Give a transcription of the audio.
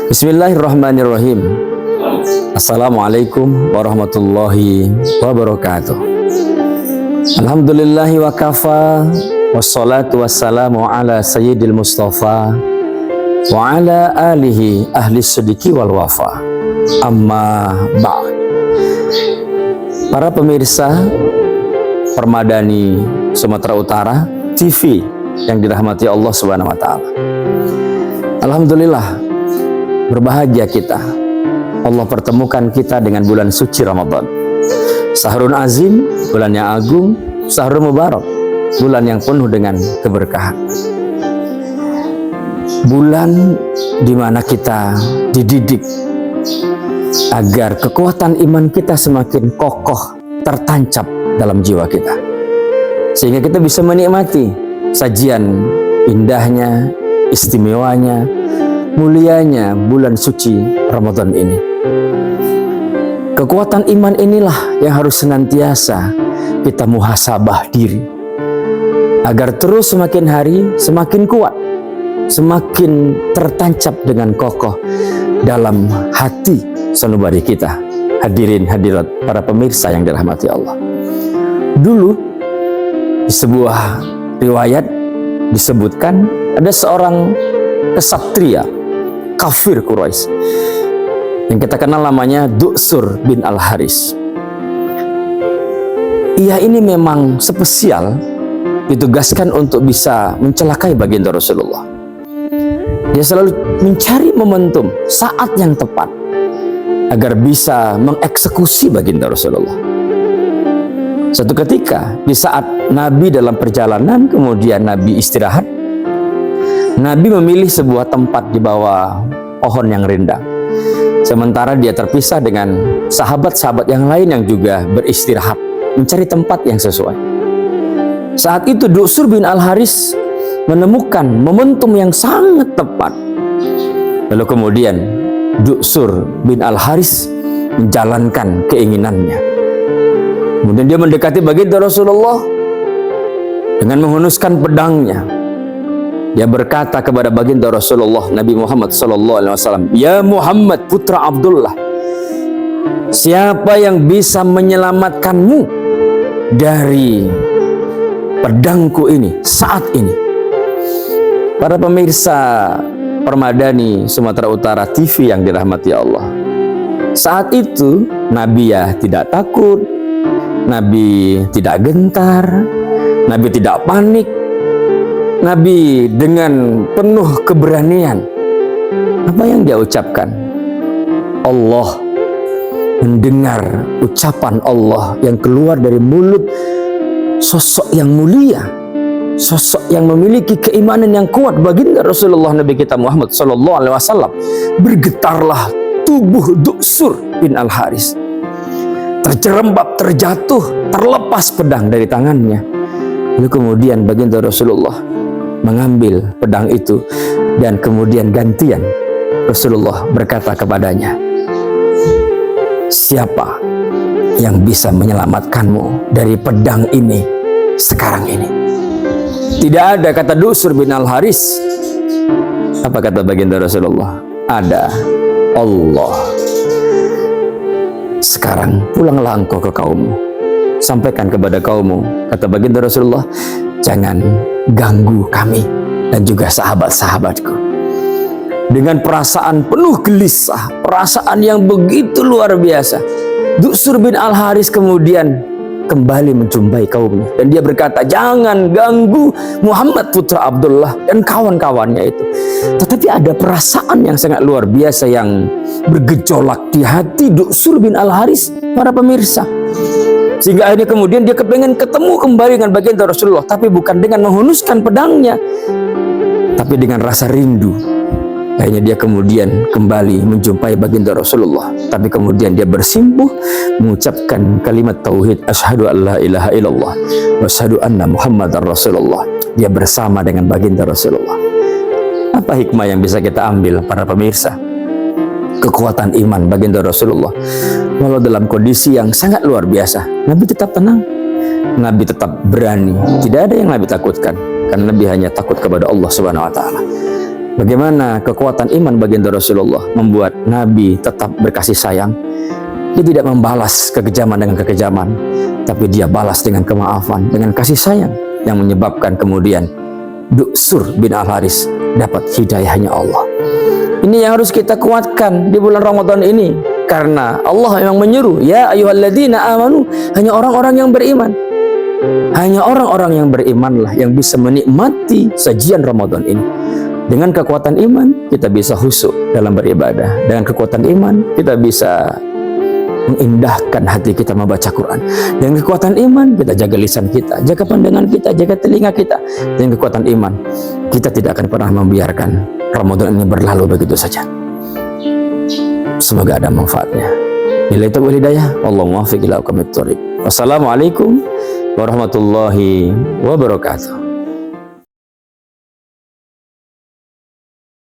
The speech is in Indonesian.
Bismillahirrahmanirrahim. Assalamualaikum warahmatullahi wabarakatuh. Alhamdulillahi wa kafa, wassalatu wassalamu ala sayyidil mustafa wa ala alihi ahli sidiki wal wafa. Amma ba'd. Para pemirsa Permadani Sumatera Utara TV yang dirahmati Allah Subhanahu wa taala. Alhamdulillah, berbahagia kita. Allah pertemukan kita dengan bulan suci Ramadan. Sahrun azim, bulan yang agung, sahrul mubarak, bulan yang penuh dengan keberkahan. Bulan di mana kita dididik agar kekuatan iman kita semakin kokoh tertancap dalam jiwa kita, sehingga kita bisa menikmati sajian indahnya, istimewanya, mulianya bulan suci Ramadan ini. Kekuatan iman inilah yang harus senantiasa kita muhasabah diri, agar terus semakin hari semakin kuat, semakin tertancap dengan kokoh dalam hati sanubari kita. Hadirin hadirat para pemirsa yang dirahmati Allah. Dulu di sebuah riwayat disebutkan ada seorang kesatria kafir Quraisy yang kita kenal namanya Du'sur bin Al-Haris. Ia ini memang spesial ditugaskan untuk bisa mencelakai baginda Rasulullah. Dia selalu mencari momentum, saat yang tepat agar bisa mengeksekusi baginda Rasulullah. Suatu ketika di saat Nabi dalam perjalanan, kemudian Nabi istirahat, Nabi memilih sebuah tempat di bawah pohon yang rindang. Sementara dia terpisah dengan sahabat-sahabat yang lain yang juga beristirahat, mencari tempat yang sesuai. Saat itu Du'sur bin Al-Haris menemukan momentum yang sangat tepat. Lalu kemudian Du'sur bin Al-Haris menjalankan keinginannya. Kemudian dia mendekati baginda Rasulullah dengan menghunuskan pedangnya. Dia berkata kepada baginda Rasulullah Nabi Muhammad SAW, "Ya Muhammad putra Abdullah, siapa yang bisa menyelamatkanmu dari pedangku ini saat ini?" Para pemirsa Permadani Sumatera Utara TV yang dirahmati Allah, saat itu Nabi ya tidak takut, Nabi tidak gentar, Nabi tidak panik. Nabi dengan penuh keberanian. Apa yang dia ucapkan? Allah mendengar ucapan Allah yang keluar dari mulut sosok yang mulia, sosok yang memiliki keimanan yang kuat, baginda Rasulullah Nabi kita Muhammad SAW. Bergetarlah tubuh Du'sur bin Al-Haris, terjerembab, terjatuh, terlepas pedang dari tangannya. Lalu kemudian baginda Rasulullah mengambil pedang itu dan kemudian gantian Rasulullah berkata kepadanya, "Siapa yang bisa menyelamatkanmu dari pedang ini sekarang ini?" Tidak ada, kata Du'sur bin Al-Haris. Apa kata baginda Rasulullah? Ada, Allah. Sekarang pulanglah engkau ke kaummu, sampaikan kepada kaummu, kata baginda Rasulullah, jangan ganggu kami dan juga sahabat-sahabatku. Dengan perasaan penuh gelisah, perasaan yang begitu luar biasa, Du'sur bin Al-Haris kemudian kembali menjumpai kaumnya dan dia berkata, jangan ganggu Muhammad putra Abdullah dan kawan-kawannya itu. Tetapi ada perasaan yang sangat luar biasa yang bergejolak di hati Du'sur bin Al-Haris, para pemirsa, sehingga akhirnya kemudian dia kepengen ketemu kembali dengan baginda Rasulullah, tapi bukan dengan menghunuskan pedangnya, tapi dengan rasa rindu. Akhirnya dia kemudian kembali menjumpai baginda Rasulullah, tapi kemudian dia bersimpuh mengucapkan kalimat tauhid, asyhadu an la ilaha illallah wa asyhadu anna muhammadar rasulullah. Dia bersama dengan baginda Rasulullah. Apa hikmah yang bisa kita ambil, para pemirsa? Kekuatan iman baginda Rasulullah, walau dalam kondisi yang sangat luar biasa, Nabi tetap tenang, Nabi tetap berani. Tidak ada yang Nabi takutkan, karena Nabi hanya takut kepada Allah Subhanahu wa taala. Bagaimana kekuatan iman baginda Rasulullah membuat Nabi tetap berkasih sayang. Dia tidak membalas kekejaman dengan kekejaman, tapi dia balas dengan kemaafan, dengan kasih sayang, yang menyebabkan kemudian Du'sur bin Al-Haris dapat hidayahnya Allah. Ini yang harus kita kuatkan di bulan Ramadan ini, karena Allah memang menyuruh, ya ayyuhalladzina amanu, hanya orang-orang yang beriman. Hanya orang-orang yang berimanlah yang bisa menikmati sajian Ramadan ini. Dengan kekuatan iman kita bisa khusyuk dalam beribadah. Dengan kekuatan iman kita bisa mengindahkan hati kita membaca Quran. Dengan kekuatan iman kita jaga lisan kita, jaga pandangan kita, jaga telinga kita. Dengan kekuatan iman kita tidak akan pernah membiarkan Ramadan ini berlalu begitu saja. Semoga ada manfaatnya. Billahi taufiq wal hidayah. Wallahu muwaffiq ila aqwamit thoriq. Wassalamualaikum warahmatullahi wabarakatuh.